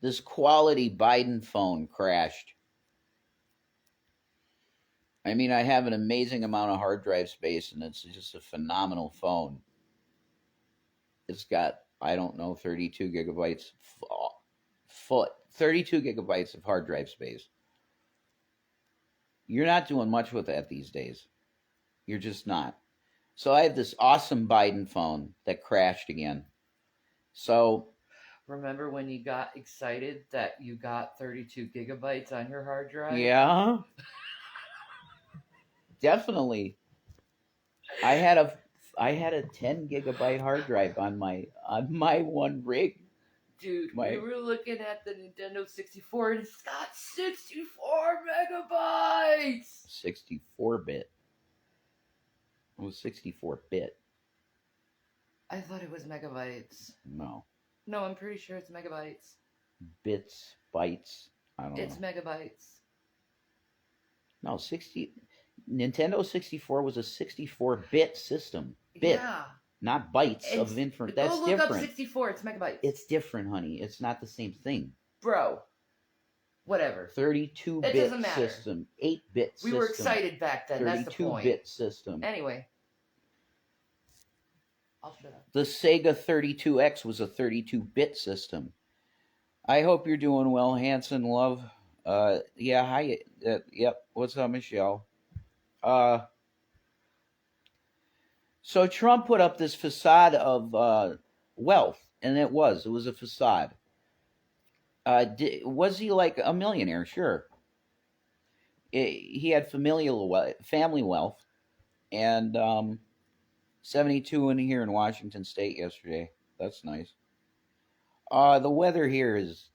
this quality Biden phone crashed. I mean, I have an amazing amount of hard drive space, and it's just a phenomenal phone. It's got, I don't know, 32 gigabytes, 32 gigabytes of hard drive space. You're not doing much with that these days. You're just not. So I have this awesome Biden phone that crashed again. So remember when you got excited that you got 32 gigabytes on your hard drive? yeah, definitely. I had a 10 gigabyte hard drive on my one rig. Dude, we were looking at the Nintendo 64 and it's got 64 megabytes. 64-bit. It was 64-bit. I thought it was megabytes. No. No, I'm pretty sure it's megabytes. Bits, bytes. I don't know. It's megabytes. No, Nintendo 64 was a 64-bit system. Bit. Yeah. Not bytes of information. That's look different. Up 64. It's megabytes. It's different, honey. It's not the same thing. Bro. Whatever. 32-bit system. 8-bit system. We were excited back then. That's the point. 32-bit system. Anyway. I'll shut up. The Sega 32X was a 32-bit system. I hope you're doing well, Hanson, love. Yeah, hi. Yep. What's up, Michelle? So Trump put up this facade of wealth, and it was a facade. Was he like a millionaire? Sure. He had family wealth, and 72 in here in Washington State yesterday. That's nice. The weather here is,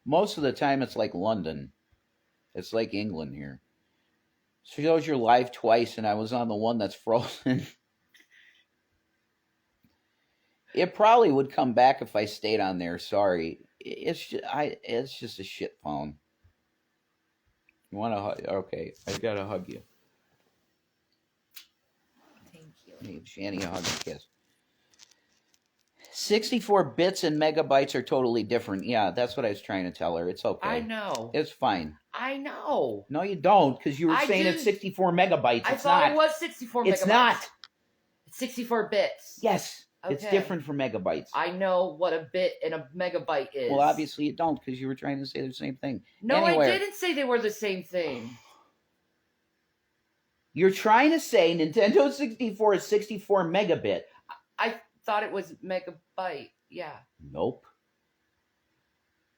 most of the time it's like London. It's like England here. Shows you're live twice, and I was on the one that's frozen. It probably would come back if I stayed on there. Sorry, it's just a shit phone. You want to hug? Okay, I gotta hug you. Thank you. Hey, Shanny, a hug and kiss. 64 bits and megabytes are totally different. Yeah, that's what I was trying to tell her. It's okay. I know. It's fine. I know. No, you don't, because you were saying it's 64 megabytes. I thought it was 64 megabytes. It's not. It's 64 bits. Yes. Okay. It's different from megabytes. I know what a bit and a megabyte is. Well, obviously you don't, because you were trying to say the same thing. No, anyway, I didn't say they were the same thing. You're trying to say Nintendo 64 is 64 megabit. I thought it was megabyte. Yeah. Nope.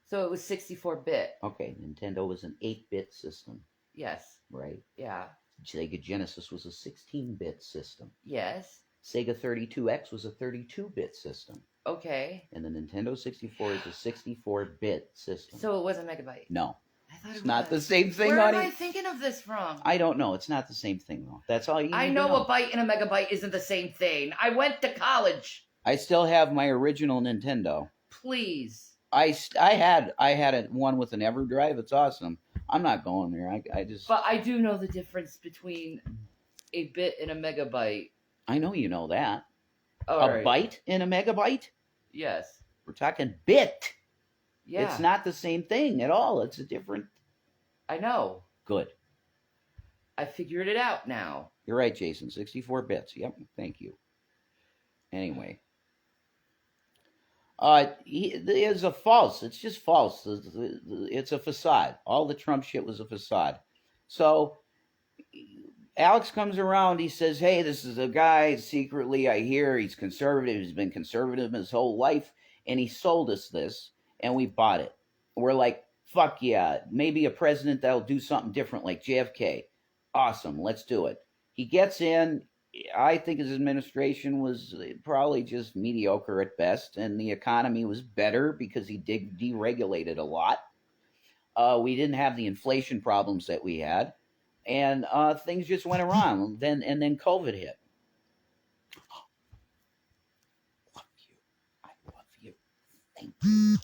So it was 64-bit. Okay, Nintendo was an 8-bit system. Yes. Right? Yeah. Sega Genesis was a 16-bit system. Yes. Sega 32X was a 32-bit system. Okay. And the Nintendo 64 is a 64-bit system. So it was a megabyte? No. I thought it's not the same thing, Where honey. am I thinking of this from? I don't know. It's not the same thing, though. That's all you need to know. I know a byte and a megabyte isn't the same thing. I went to college. I still have my original Nintendo. Please. I had one with an EverDrive. It's awesome. I'm not going there. I just. But I do know the difference between a bit and a megabyte. I know you know that. All a byte and a megabyte? Yes. We're talking bit. Yeah. It's not the same thing at all. It's a different. I know. Good. I figured it out now. You're right, Jason. 64 bits. Yep. Thank you. Anyway. It's a false. It's just false. It's a facade. All the Trump shit was a facade. So Alex comes around. He says, hey, this is a guy secretly, I hear he's conservative. He's been conservative his whole life. And he sold us this. And we bought it. We're like, fuck yeah. Maybe a president that'll do something different like JFK. Awesome. Let's do it. He gets in. I think his administration was probably just mediocre at best, and the economy was better because he deregulated a lot. We didn't have the inflation problems that we had, and things just went around. Then COVID hit. Love you. I love you. Thank you.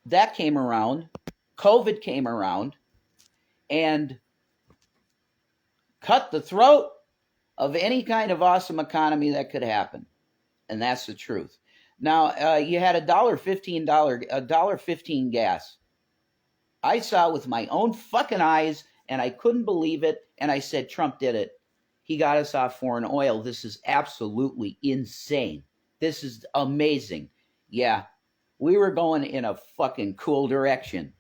That came around. COVID came around, and cut the throat of any kind of awesome economy that could happen. and that's the truth. Now, you had $1.15 gas. I saw it with my own fucking eyes, and I couldn't believe it. And I said, Trump did it. He got us off foreign oil. This is absolutely insane. This is amazing. Yeah, we were going in a fucking cool direction.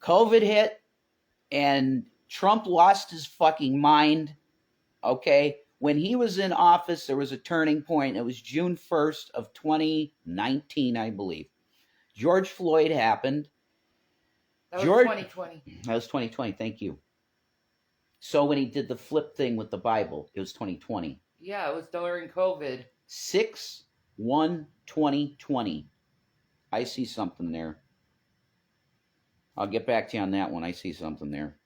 COVID hit, and Trump lost his fucking mind. Okay? When he was in office, there was a turning point. It was June 1st of 2019, I believe. George Floyd happened. That was 2020. That was 2020. Thank you. So when he did the flip thing with the Bible, it was 2020. Yeah, it was during COVID. 6/1/2020. I see something there. I'll get back to you on that one. I see something there.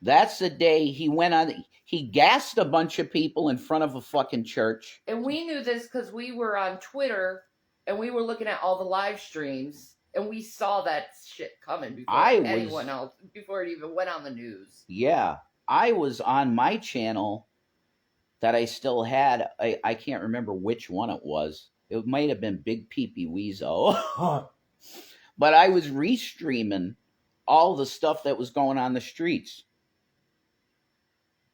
That's the day he went on. He gassed a bunch of people in front of a fucking church. And we knew this because we were on Twitter and we were looking at all the live streams and we saw that shit coming before anyone else, before it even went on the news. Yeah, I was on my channel that I still had. I can't remember which one it was. It might have been Big Peepee Weezo. But I was restreaming all the stuff that was going on the streets.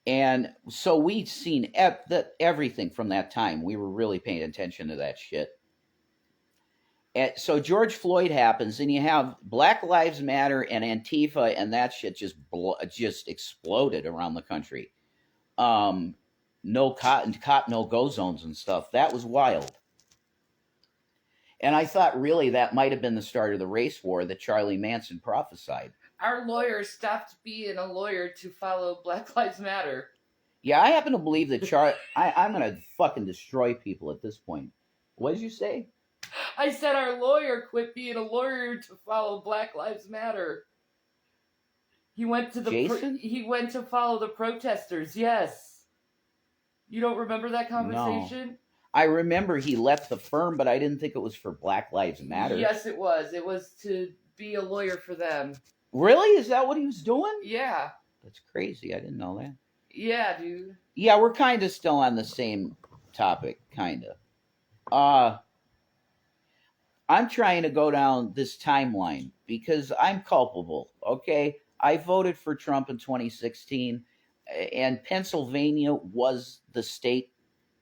And so we'd seen everything from that time. We were really paying attention to that shit. And so George Floyd happens, and you have Black Lives Matter and Antifa, and that shit just exploded around the country. No cop no go zones and stuff. That was wild. And I thought really that might have been the start of the race war that Charlie Manson prophesied. Our lawyer stopped being a lawyer to follow Black Lives Matter. Yeah, I happen to believe that I'm going to fucking destroy people at this point. What did you say? I said our lawyer quit being a lawyer to follow Black Lives Matter. He went to he went to follow the protesters. Yes. You don't remember that conversation? No. I remember he left the firm, but I didn't think it was for Black Lives Matter. Yes, it was. It was to be a lawyer for them. Really? Is that what he was doing? Yeah. That's crazy. I didn't know that. Yeah, dude. Yeah, we're kind of still on the same topic, kind of. I'm trying to go down this timeline because I'm culpable, okay? I voted for Trump in 2016, and Pennsylvania was the state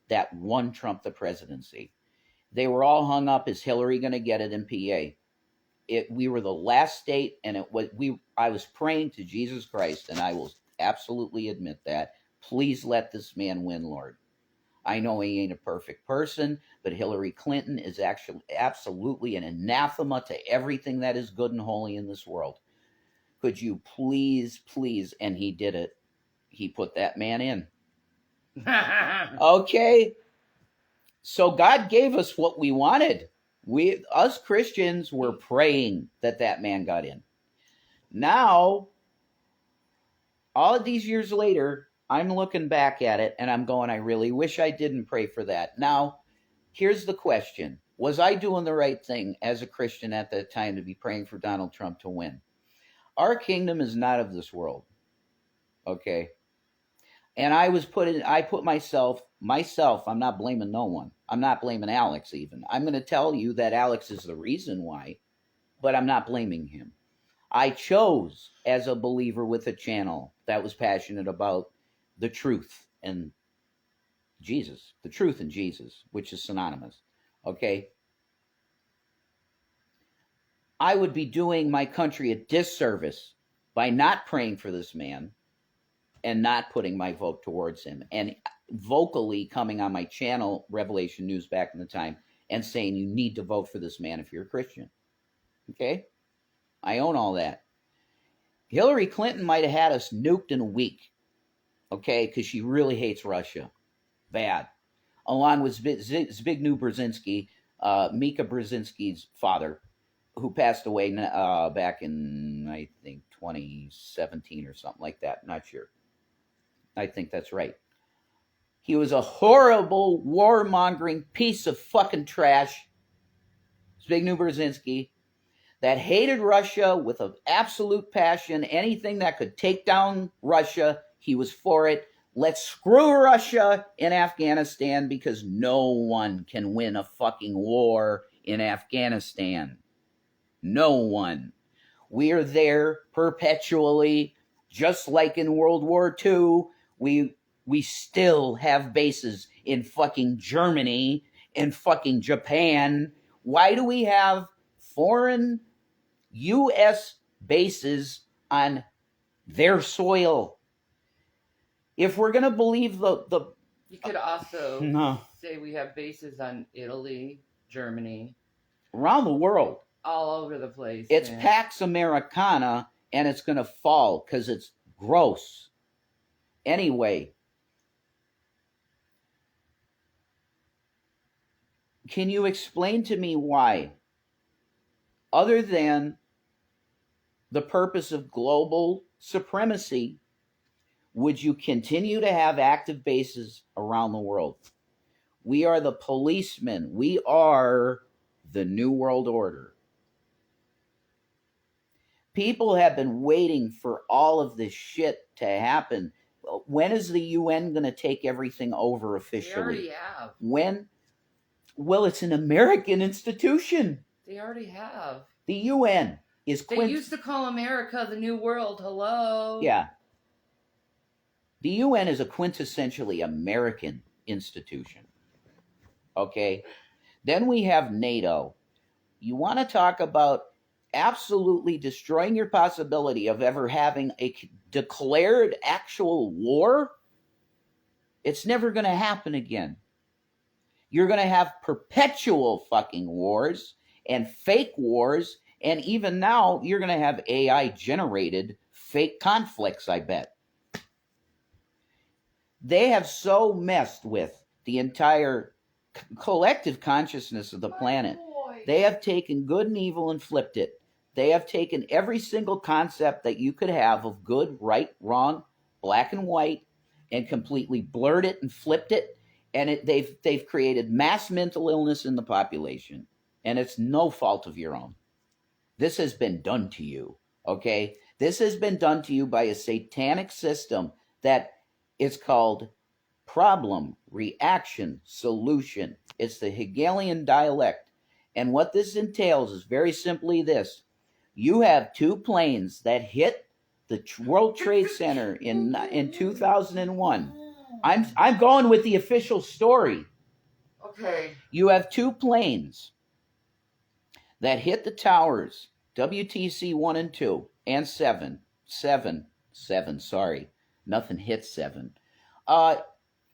that won Trump the presidency. They were all hung up, is Hillary going to get it in PA? We were the last state, and I was praying to Jesus Christ, and I will absolutely admit that. Please let this man win, Lord. I know he ain't a perfect person, but Hillary Clinton is actually absolutely an anathema to everything that is good and holy in this world. Could you please, and he did it. He put that man in. Okay. So God gave us what we wanted. Us Christians were praying that man got in. Now, all of these years later, I'm looking back at it and I'm going, I really wish I didn't pray for that. Now, here's the question. Was I doing the right thing as a Christian at that time to be praying for Donald Trump to win? Our kingdom is not of this world. Okay? And I put myself, I'm not blaming no one. I'm not blaming Alex even. I'm going to tell you that Alex is the reason why, but I'm not blaming him. I chose as a believer with a channel that was passionate about the truth and Jesus, the truth and Jesus, which is synonymous. Okay? I would be doing my country a disservice by not praying for this man and not putting my vote towards him, and vocally coming on my channel, Revelation News, back in the time, and saying you need to vote for this man if you're a Christian. Okay? I own all that. Hillary Clinton might have had us nuked in a week, okay, because she really hates Russia. Bad. Along with Zbigniew Brzezinski, Mika Brzezinski's father, who passed away back in, I think, 2017 or something like that. Not sure. I think that's right. He was a horrible, warmongering piece of fucking trash, Zbigniew Brzezinski, that hated Russia with an absolute passion. Anything that could take down Russia, he was for it. Let's screw Russia in Afghanistan because no one can win a fucking war in Afghanistan. No one. We are there perpetually, just like in World War II. We still have bases in fucking Germany, in fucking Japan. Why do we have foreign U.S. bases on their soil? If we're going to believe the... You could also say we have bases on Italy, Germany. Around the world. All over the place. It's Pax Americana, and it's going to fall because it's gross. Anyway, can you explain to me why, other than the purpose of global supremacy, would you continue to have active bases around the world? We are the policemen. We are the New World Order. People have been waiting for all of this shit to happen. When is the UN going to take everything over officially? They already have. When? Well, it's an American institution. They already have. The UN is... They used to call America the New World. Hello? Yeah. The UN is a quintessentially American institution. Okay? Then we have NATO. You want to talk about absolutely destroying your possibility of ever having a declared actual war? It's never going to happen again. You're going to have perpetual fucking wars and fake wars, and even now you're going to have AI-generated fake conflicts, I bet. They have so messed with the entire collective consciousness of the planet. They have taken good and evil and flipped it. They have taken every single concept that you could have of good, right, wrong, black and white, and completely blurred it and flipped it. And they've created mass mental illness in the population. And it's no fault of your own. This has been done to you, okay? This has been done to you by a satanic system that is called problem, reaction, solution. It's the Hegelian dialect. And what this entails is very simply this. You have two planes that hit the World Trade Center in 2001. I'm going with the official story. Okay. You have two planes that hit the towers, WTC 1 and 2, and 7, sorry. Nothing hit 7.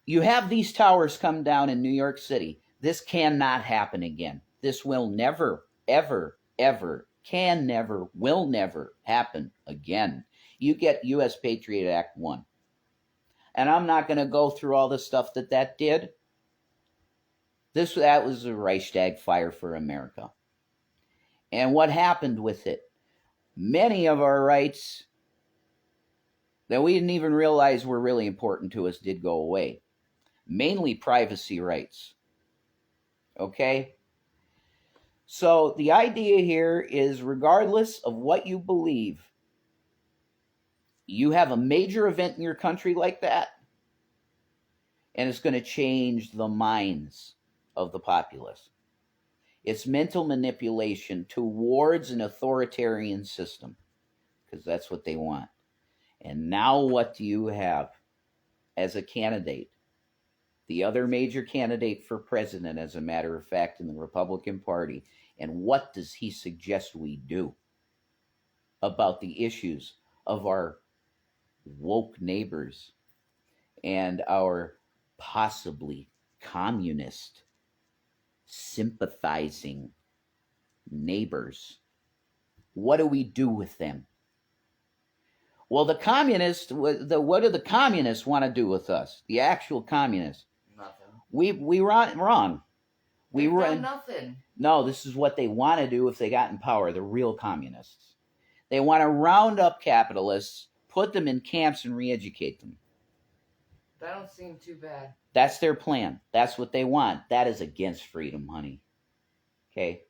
You have these towers come down in New York City. This cannot happen again. This will never, ever, ever, can never, will never happen again. You get U.S. Patriot Act 1. And I'm not going to go through all the stuff that did. That was the Reichstag fire for America. And what happened with it? Many of our rights that we didn't even realize were really important to us did go away. Mainly privacy rights. Okay? So the idea here is, regardless of what you believe, you have a major event in your country like that, and it's going to change the minds of the populace. It's mental manipulation towards an authoritarian system, because that's what they want. And now what do you have as a candidate? The other major candidate for president, as a matter of fact, in the Republican Party. And what does he suggest we do about the issues of our woke neighbors and our possibly communist sympathizing neighbors? What do we do with them? Well, the communists, what do the communists want to do with us? The actual communists. Nothing. We wrong. They've done nothing. No, this is what they want to do if they got in power, the real communists. They want to round up capitalists, put them in camps, and re-educate them. That don't seem too bad. That's their plan. That's what they want. That is against freedom, honey. Okay?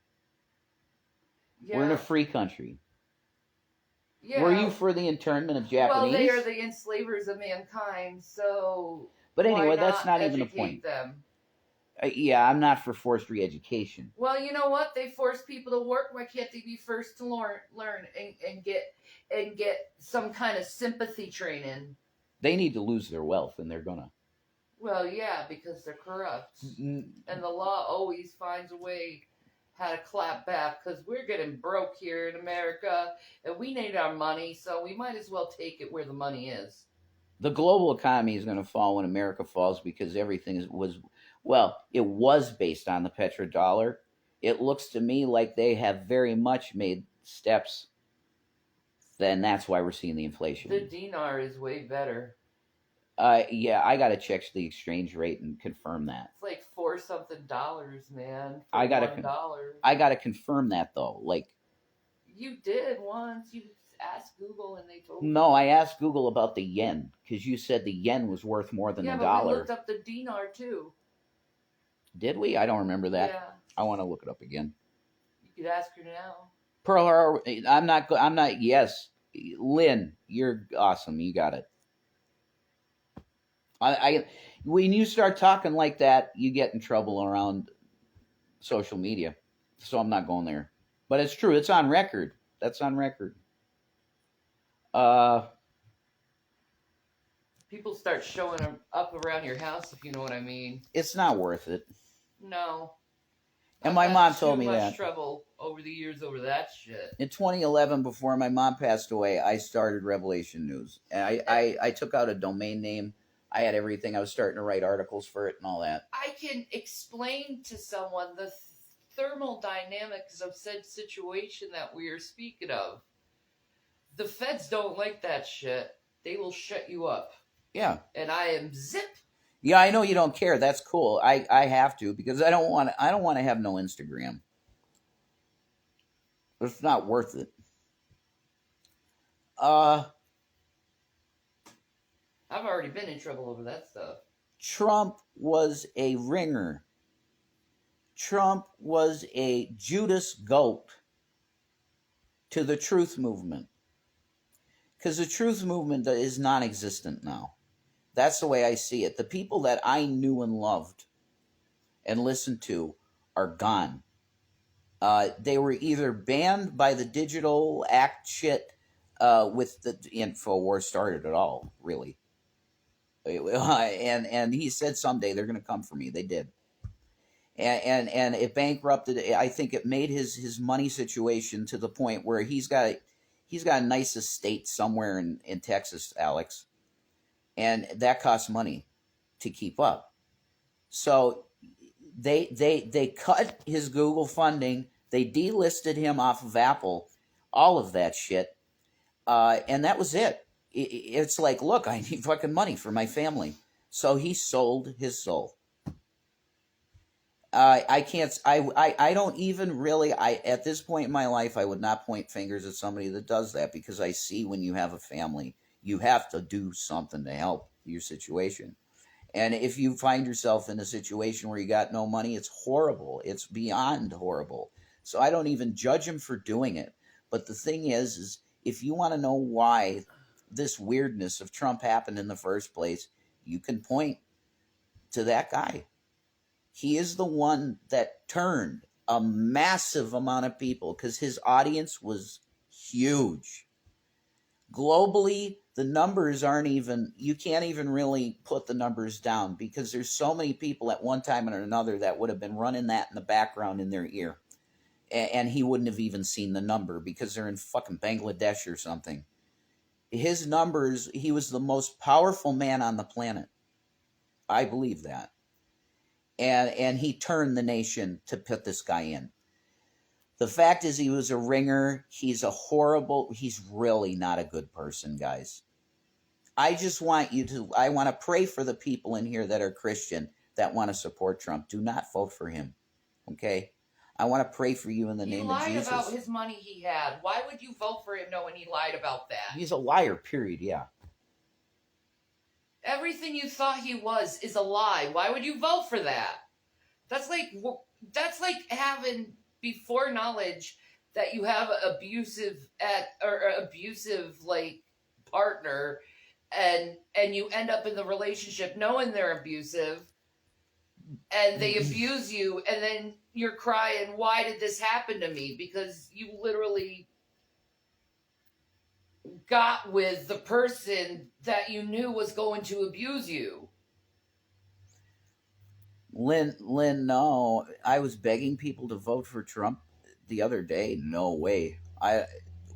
Yeah. We're in a free country. Yeah. Were you for the internment of Japanese? Well, they are the enslavers of mankind, so. But anyway, why that's not even the educate point. Them? Yeah, I'm not for forced re-education. Well, you know what? They force people to work. Why can't they be first to learn and get some kind of sympathy training? They need to lose their wealth, and they're gonna. Well, yeah, because they're corrupt, and the law always finds a way how to clap back. Because we're getting broke here in America, and we need our money, so we might as well take it where the money is. The global economy is going to fall when America falls because everything it was based on the petrodollar. It looks to me like they have very much made steps. Then that's why we're seeing the inflation. The dinar is way better. Yeah, I gotta check the exchange rate and confirm that. It's like $4 something, man. I gotta confirm that though. Like, you did once. You asked Google and they told you. No, I asked Google about the yen because you said the yen was worth more than the dollar. Yeah, but we looked up the dinar too. Did we? I don't remember that. Yeah. I want to look it up again. You could ask her now. Pearl, I'm not. Yes, Lynn, you're awesome. You got it. When you start talking like that, you get in trouble around social media. So I'm not going there. But it's true. It's on record. That's on record. People start showing up around your house, if you know what I mean. It's not worth it. No. And my mom told me that. Too much trouble over the years over that shit. In 2011, before my mom passed away, I started Revelation News. And I took out a domain name. I had everything. I was starting to write articles for it and all that. I can explain to someone the thermal dynamics of said situation that we are speaking of. The feds don't like that shit. They will shut you up. Yeah. And I am zip. Yeah, I know you don't care. That's cool. I have to because I don't want to have no Instagram. It's not worth it. I've already been in trouble over that stuff. Trump was a ringer. Trump was a Judas goat to the truth movement. Because the truth movement is non-existent now. That's the way I see it. The people that I knew and loved and listened to are gone. They were either banned by the digital act shit with the InfoWars started at all, really. And he said someday they're going to come for me. They did. And it bankrupted. I think it made his money situation to the point where he's got a nice estate somewhere in Texas, Alex. And that costs money to keep up. So they cut his Google funding. They delisted him off of Apple, all of that shit. And that was it. It's like, look, I need fucking money for my family. So he sold his soul. I don't even really, at this point in my life, I would not point fingers at somebody that does that because I see when you have a family, you have to do something to help your situation. And if you find yourself in a situation where you got no money, it's horrible. It's beyond horrible. So I don't even judge him for doing it. But the thing is if you want to know why this weirdness of Trump happened in the first place, you can point to that guy. He is the one that turned a massive amount of people because his audience was huge. Globally, the numbers aren't even, you can't even really put the numbers down because there's so many people at one time or another that would have been running that in the background in their ear. And he wouldn't have even seen the number because they're in fucking Bangladesh or something. His numbers, he was the most powerful man on the planet. I believe that. And he turned the nation to put this guy in. The fact is he was a ringer. He's really not a good person, guys. I just want I want to pray for the people in here that are Christian that want to support Trump. Do not vote for him, okay? I want to pray for you in the name of Jesus. He lied about his money he had. Why would you vote for him knowing he lied about that? He's a liar, period, yeah. Everything you thought he was is a lie. Why would you vote for that? That's like having before knowledge that you have abusive like partner, and you end up in the relationship knowing they're abusive, and they abuse you, and then you're crying, why did this happen to me? Because you literally got with the person that you knew was going to abuse you. Lynn, no. I was begging people to vote for Trump the other day. No way.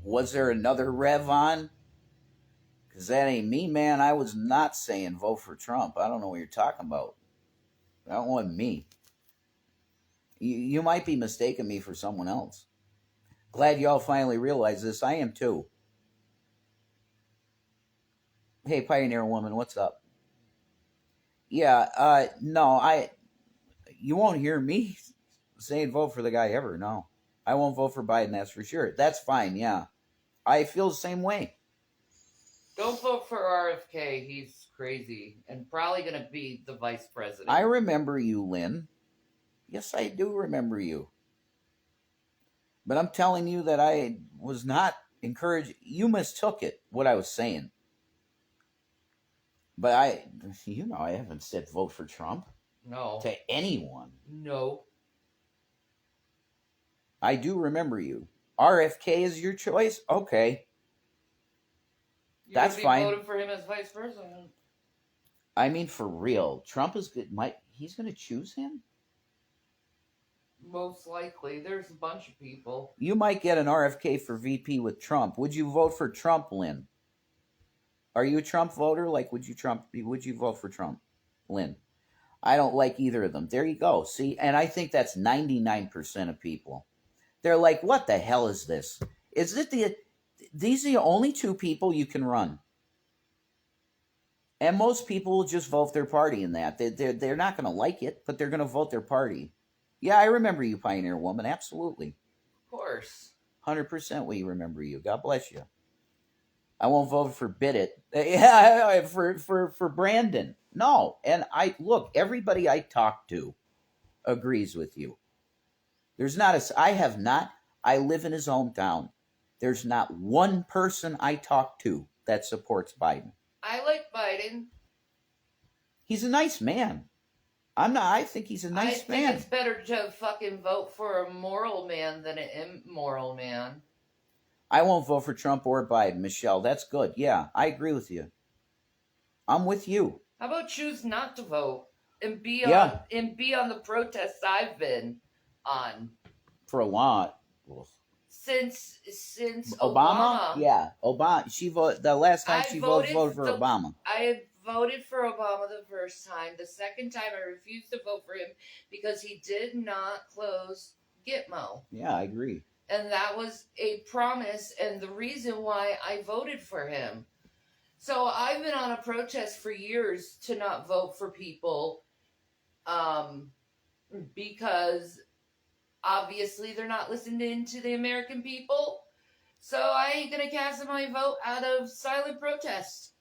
Was there another rev on? Because that ain't me, man. I was not saying vote for Trump. I don't know what you're talking about. That wasn't me. You might be mistaking me for someone else. Glad y'all finally realize this. I am too. Hey, Pioneer Woman, what's up? Yeah, no, you won't hear me saying vote for the guy ever. No, I won't vote for Biden. That's for sure. That's fine. Yeah, I feel the same way. Don't vote for RFK. He's crazy and probably going to be the vice president. I remember you, Lynn. Yes, I do remember you. But I'm telling you that I was not encouraged. You mistook it, what I was saying. But I haven't said vote for Trump. No. To anyone. No. I do remember you. RFK is your choice? Okay. That's fine. Voting for him as vice president. I mean, for real. Trump is good. He's going to choose him? Most likely. There's a bunch of people. You might get an RFK for VP with Trump. Would you vote for Trump, Lynn? Are you a Trump voter? Like, would you vote for Trump, Lynn? I don't like either of them. There you go. See, and I think that's 99% of people. They're like, what the hell is this? These are the only two people you can run. And most people will just vote their party in that. They're not going to like it, but they're going to vote their party. Yeah, I remember you, Pioneer Woman. Absolutely. Of course. 100% we remember you. God bless you. I won't vote for Bidit. Yeah, for Brandon. No. And everybody I talk to agrees with you. I live in his hometown. There's not one person I talk to that supports Biden. I like Biden. He's a nice man. I think he's a nice man. I think it's better to fucking vote for a moral man than an immoral man. I won't vote for Trump or Biden, Michelle. That's good. Yeah, I agree with you. I'm with you. How about choose not to vote and be on the protests I've been on for a lot since Obama. Yeah, Obama. She voted the last time she voted for Obama. I voted for Obama the first time. The second time, I refused to vote for him because he did not close Gitmo. Yeah, I agree. And that was a promise and the reason why I voted for him. So I've been on a protest for years to not vote for people because obviously they're not listening to the American people. So I ain't going to cast my vote out of silent protest.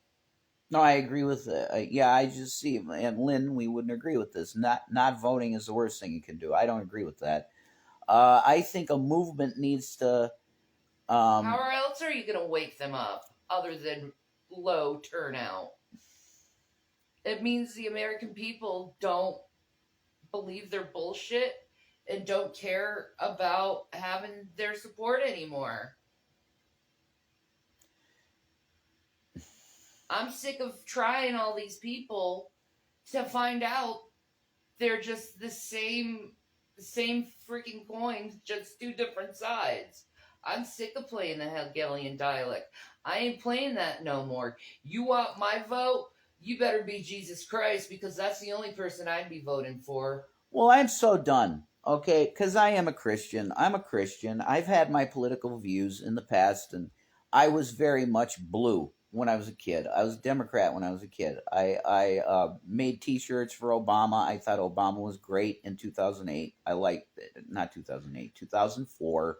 No, I agree with that. Yeah, I just see, and Lynn, we wouldn't agree with this. Not voting is the worst thing you can do. I don't agree with that. I think a movement needs to... How else are you going to wake them up other than low turnout? It means the American people don't believe their bullshit and don't care about having their support anymore. I'm sick of trying all these people to find out they're just the same freaking coins, just two different sides. I'm sick of playing the Hegelian dialect. I ain't playing that no more. You want my vote? You better be Jesus Christ, because that's the only person I'd be voting for. Well, I'm so done, okay? Because I am a Christian. I'm a Christian. I've had my political views in the past, and I was very much blue when I was a kid. I was a Democrat when I was a kid. I made T-shirts for Obama. I thought Obama was great in 2008. I liked it. Not 2008, 2004.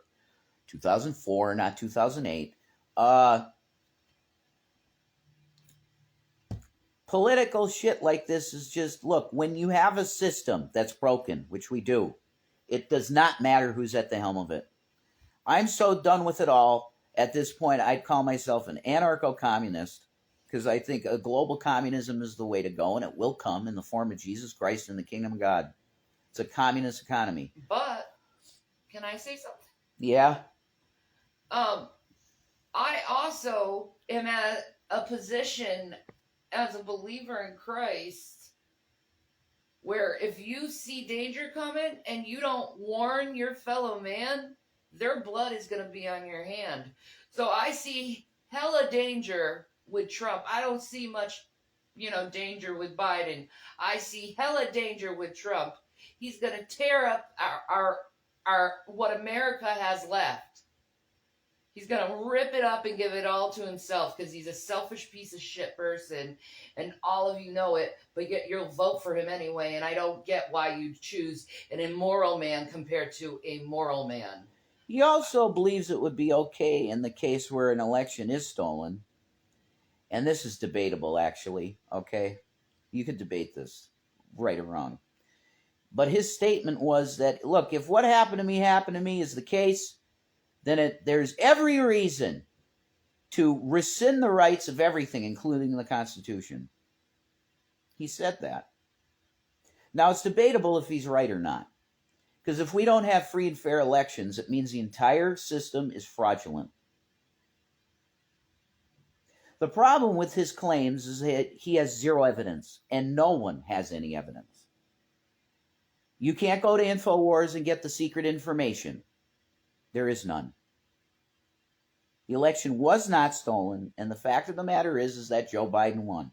2004, not 2008. Political shit like this is just, look, when you have a system that's broken, which we do, it does not matter who's at the helm of it. I'm so done with it all. At this point, I'd call myself an anarcho-communist because I think a global communism is the way to go, and it will come in the form of Jesus Christ and the kingdom of God. It's a communist economy. But can I say something? Yeah. I also am at a position as a believer in Christ where if you see danger coming and you don't warn your fellow man, their blood is going to be on your hand. So I see hella danger with Trump. I don't see much, danger with Biden. I see hella danger with Trump. He's going to tear up our what America has left. He's going to rip it up and give it all to himself because he's a selfish piece of shit person, and all of you know it, but yet you'll vote for him anyway, and I don't get why you choose an immoral man compared to a moral man. He also believes it would be okay in the case where an election is stolen, and this is debatable, actually, okay? You could debate this, right or wrong. But his statement was that, look, if what happened to me is the case, then there's every reason to rescind the rights of everything, including the Constitution. He said that. Now, it's debatable if he's right or not. Because if we don't have free and fair elections, it means the entire system is fraudulent. The problem with his claims is that he has zero evidence, and no one has any evidence. You can't go to InfoWars and get the secret information. There is none. The election was not stolen, and the fact of the matter is that Joe Biden won.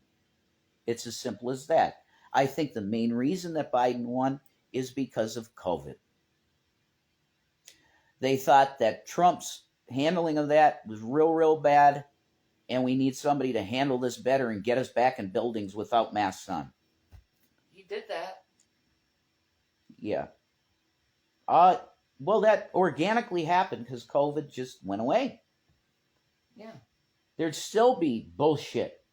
It's as simple as that. I think the main reason that Biden won is because of COVID. They thought that Trump's handling of that was real bad, and we need somebody to handle this better and get us back in buildings without masks on. He did that. Yeah. Well, that organically happened because COVID just went away. Yeah. There'd still be bullshit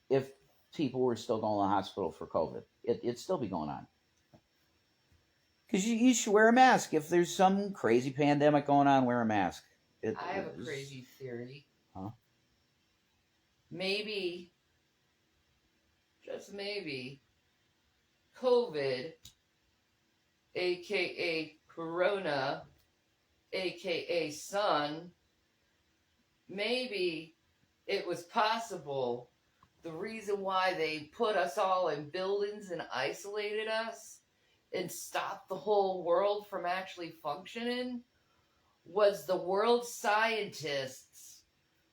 if people were still going to the hospital for COVID. It'd still be going on. Because you should wear a mask. If there's some crazy pandemic going on, wear a mask. I have a crazy theory. Huh? Maybe, just maybe, COVID, a.k.a. Corona, a.k.a. sun, maybe it was possible the reason why they put us all in buildings and isolated us and stopped the whole world from actually functioning was the world scientists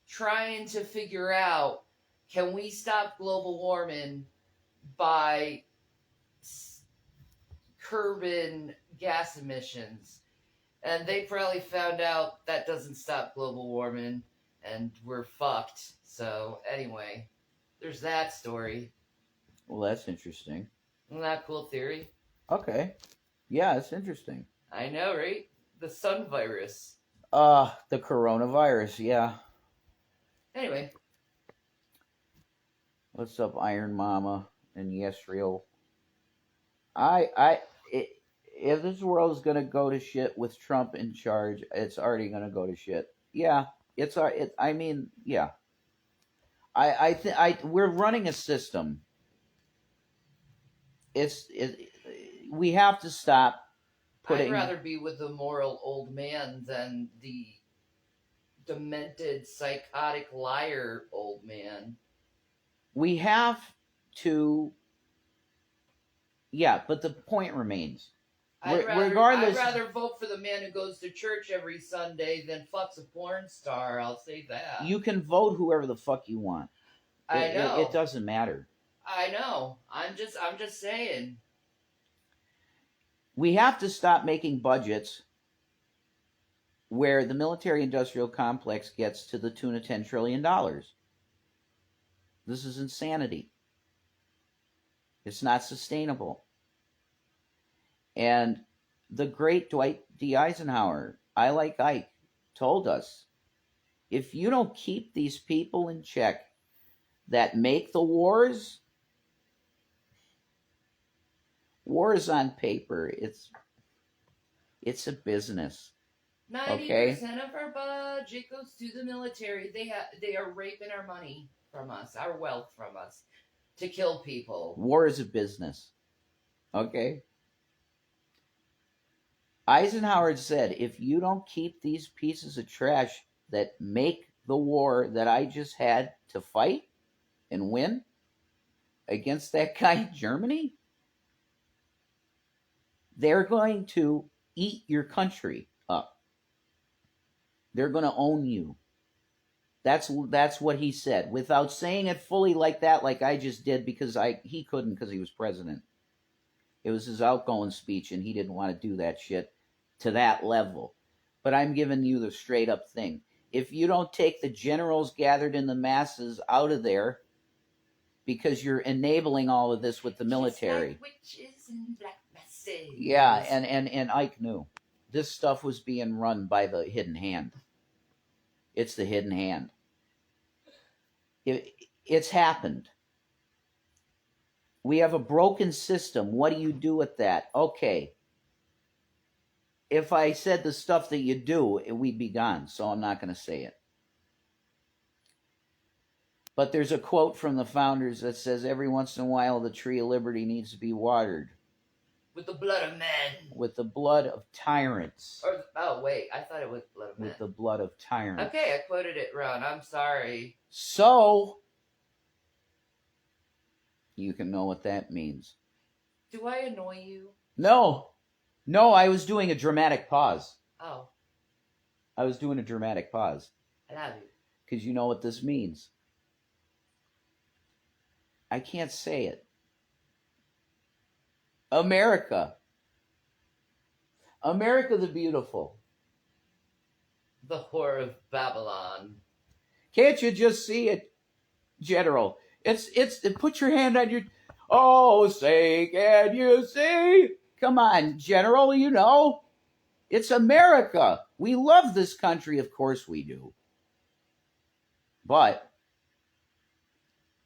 trying to figure out, can we stop global warming by curbing gas emissions? And they probably found out that doesn't stop global warming, and we're fucked. So anyway, there's that story. Well, that's interesting. Isn't that a cool theory? Okay. Yeah, it's interesting. I know, right? The sun virus. The coronavirus, yeah. Anyway. What's up, Iron Mama and Yesriel? If this world is going to go to shit with Trump in charge, it's already going to go to shit. Yeah, yeah. We're running a system. We have to stop putting. I'd rather be with the moral old man than the demented, psychotic liar old man. We have to. Yeah, but the point remains. I'd rather vote for the man who goes to church every Sunday than fucks a porn star. I'll say that. You can vote whoever the fuck you want. I know. It doesn't matter. I know. I'm just saying. We have to stop making budgets where the military-industrial complex gets to the tune of $10 trillion. This is insanity. It's not sustainable. And the great Dwight D. Eisenhower, I like Ike, told us, if you don't keep these people in check that make the wars on paper, it's a business. 90% of our budget goes to the military. They are raping our money from us, our wealth from us, to kill people. War is a business. Okay? Eisenhower said, if you don't keep these pieces of trash that make the war that I just had to fight and win against that guy in Germany, they're going to eat your country up. They're going to own you. That's what he said, without saying it fully like that, like I just did, because he couldn't because he was president. It was his outgoing speech, and he didn't want to do that shit to that level. But I'm giving you the straight up thing. If you don't take the generals gathered in the masses out of there, because you're enabling all of this with the military. Like witches and black masses. Yeah, and Ike knew. This stuff was being run by the hidden hand. It's the hidden hand. It's happened. We have a broken system. What do you do with that? Okay. If I said the stuff that you do, we'd be gone, so I'm not going to say it. But there's a quote from the founders that says, every once in a while the tree of liberty needs to be watered. With the blood of men. With the blood of tyrants. Oh, wait. I thought it was blood of men. With the blood of tyrants. Okay, I quoted it wrong. I'm sorry. So, you can know what that means. Do I annoy you? No, I was doing a dramatic pause. Oh. I was doing a dramatic pause. I love you. Because you know what this means. I can't say it. America. America the beautiful. The whore of Babylon. Can't you just see it, General? It's put your hand on your... Oh, say, can you see? Come on, General, you know. It's America. We love this country, of course we do. But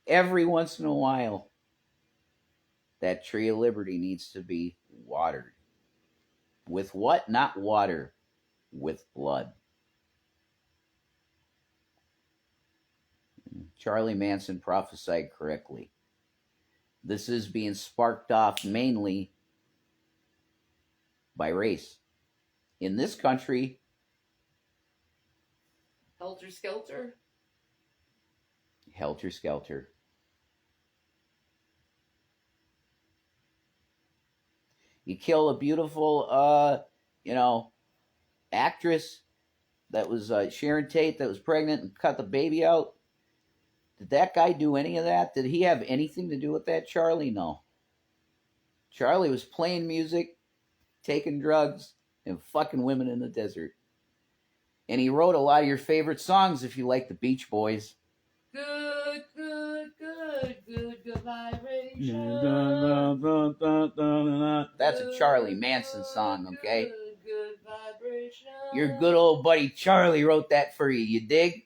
every once in a while, that tree of liberty needs to be watered. With what? Not water. With blood. Charlie Manson prophesied correctly. This is being sparked off mainly by race. In this country... Helter Skelter? Helter Skelter. You kill a beautiful, actress that was Sharon Tate that was pregnant and cut the baby out. Did that guy do any of that? Did he have anything to do with that, Charlie? No. Charlie was playing music, taking drugs, and fucking women in the desert. And he wrote a lot of your favorite songs if you like the Beach Boys. Good vibration. That's a Charlie Manson song, okay? Good vibration. Your good old buddy Charlie wrote that for you, you dig?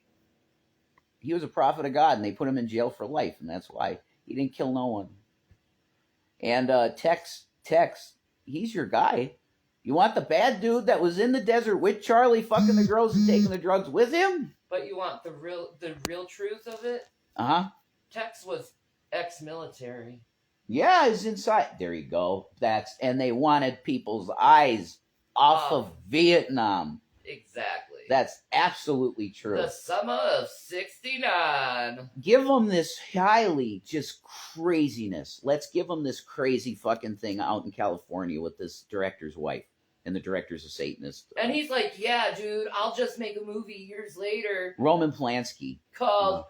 He was a prophet of God, and they put him in jail for life, and that's why he didn't kill no one. And Tex, he's your guy. You want the bad dude that was in the desert with Charlie fucking the girls and taking the drugs with him? But you want the real truth of it? Uh-huh. Tex was ex-military. Yeah, he's inside. There you go. And they wanted people's eyes off of Vietnam. Exactly. That's absolutely true. The summer of 69. Give them this highly just craziness. Let's give them this crazy fucking thing out in California with this director's wife. And the director's a Satanist. And he's like, yeah, dude, I'll just make a movie years later. Roman Polanski. Called,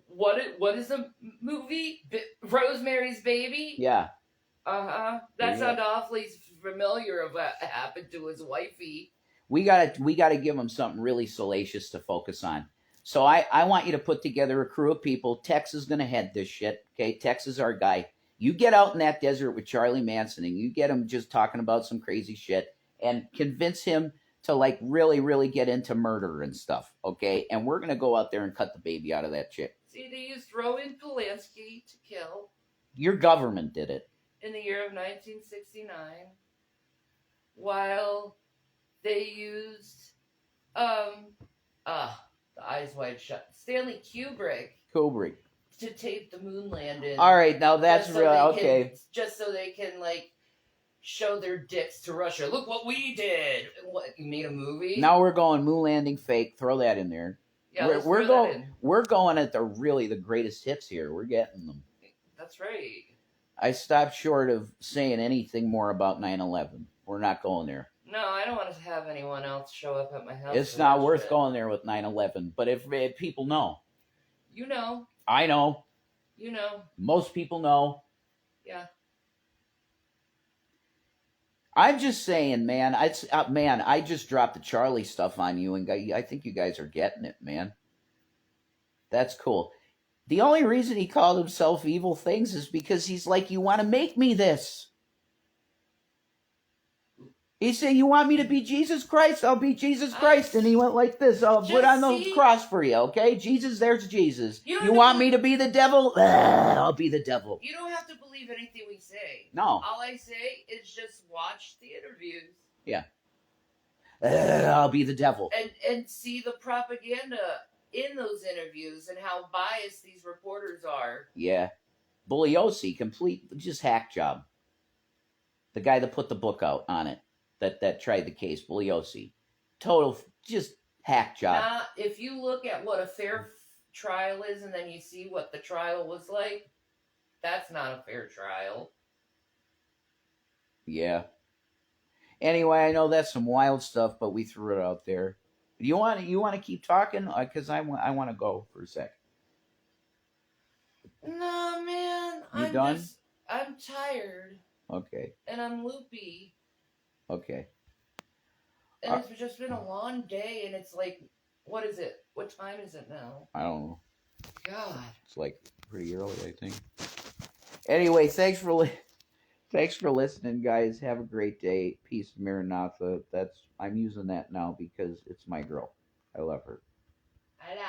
what is the movie? Rosemary's Baby? Yeah. Uh-huh. That sounds awfully familiar of what happened to his wifey. We gotta give him something really salacious to focus on. So I want you to put together a crew of people. Tex is going to head this shit. Okay, Tex is our guy. You get out in that desert with Charlie Manson and you get him just talking about some crazy shit and convince him to like really, really get into murder and stuff. Okay, and we're going to go out there and cut the baby out of that chick. See, they used Roman Polanski to kill. Your government did it. In the year of 1969. While they used the Eyes Wide Shut, Stanley Kubrick to tape the moon landing. All right, now that's real. Okay. Just so they can like show their dicks to Russia. Look what we did. What, you made a movie? Now we're going moon landing fake. Throw that in there. Yeah, we're going at the greatest hits here. We're getting them. That's right. I stopped short of saying anything more about 9/11. We're not going there. No, I don't want to have anyone else show up at my house. It's not worth going there with 9/11. But if people know. You know. I know. You know. Most people know. Yeah. I'm just saying, man. I just dropped the Charlie stuff on you, and I think you guys are getting it, man. That's cool. The only reason he called himself Evil Things is because he's like, you want to make me this. He said, you want me to be Jesus Christ? I'll be Jesus Christ. And he went like this. I'll put on the cross for you, okay? Jesus, there's Jesus. You want me to be the devil? I'll be the devil. You don't have to believe anything we say. No. All I say is just watch the interviews. Yeah. I'll be the devil. And see the propaganda in those interviews and how biased these reporters are. Yeah. Bugliosi, complete, just hack job. The guy that put the book out on it. That tried the case, Bugliosi. Total, just hack job. Now, if you look at what a fair trial is and then you see what the trial was like, that's not a fair trial. Yeah. Anyway, I know that's some wild stuff, but we threw it out there. You want to keep talking? Because I want to go for a sec. No, man. You done? I'm tired. Okay. And I'm loopy. Okay. And it's just been a long day, and it's like, what is it? What time is it now? I don't know. God. It's like pretty early, I think. Anyway, thanks for listening, guys. Have a great day. Peace, Maranatha. I'm using that now because it's my girl. I love her. I love